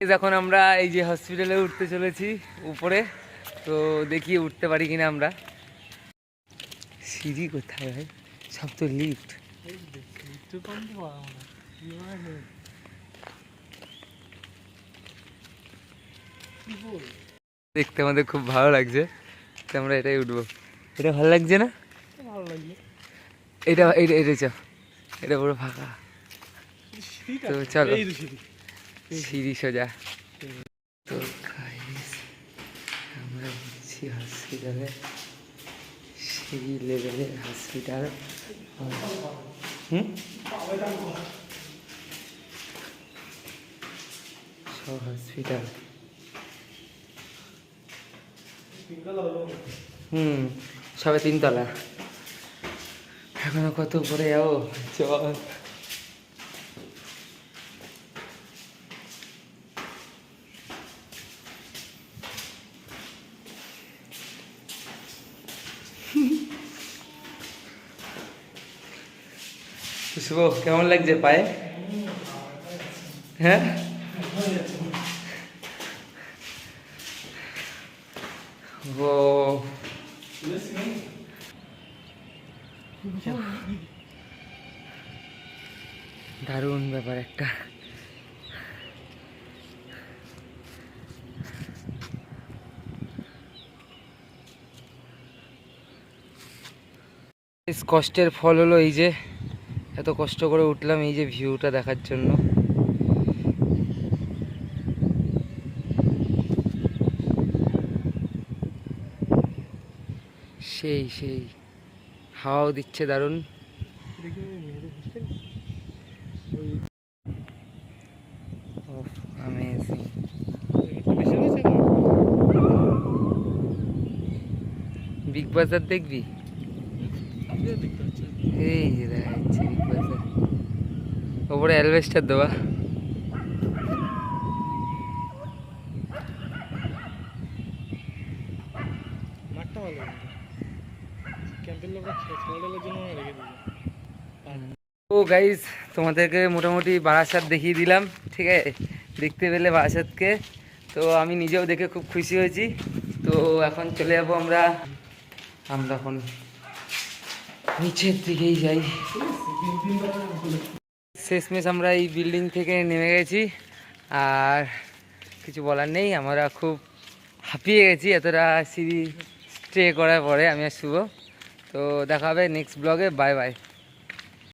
এখন আমরা এই যে হসপিটালে উঠতে চলেছি উপরে, তো দেখি উঠতে পারি কিনা আমরা। সিঁড়ি কোথায় ভাই, সব তো লিফট। দেখতে আমাদের খুব ভালো লাগছে, তো আমরা এটাই উঠবো। এটা ভালো লাগছে না? ভালো লাগছে। এটা এটা এটা চ, এটা পুরো ফাঁকা, তো চলো সিঁড়ি সোজা। তো আমরা হচ্ছি হসপিটালে, সেই লেভেলের হসপিটাল। সব হসপিটাল। সবে 3 তলা, এখনো কত উপরে যাবো, চল। শুভ, কেমন লাগছে পায়ে? হ্যাঁ, ও দারুণ ব্যাপার একটা। কষ্টের ফল হলো এই যে, এত কষ্ট করে উঠলাম এই যে ভিউটা দেখার জন্য। সেই সেই হাওয়াও দিচ্ছে দারুণ। বিগ বাজার দেখবি? এই যে দেখা যাচ্ছে বিগ বাজার, ওপরে অ্যালবেস্টার দেওয়া। ও গাইজ, তোমাদেরকে মোটামুটি বারাসাত দেখিয়ে দিলাম, ঠিক আছে? দেখতে পেলে বারাসাতকে, তো আমি নিজেও দেখে খুব খুশি হয়েছি। তো এখন চলে যাবো আমরা এখন নিচের দিকেই যাই। শেষমেশ আমরা এই বিল্ডিং থেকে নেমে গেছি, আর কিছু বলার নেই, আমরা খুব হাঁপিয়ে গেছি এতটা সিঁড়ি স্টে করার পরে আমি আর শুভ। তো দেখা হবে নেক্সট ব্লগে, বাই বাই।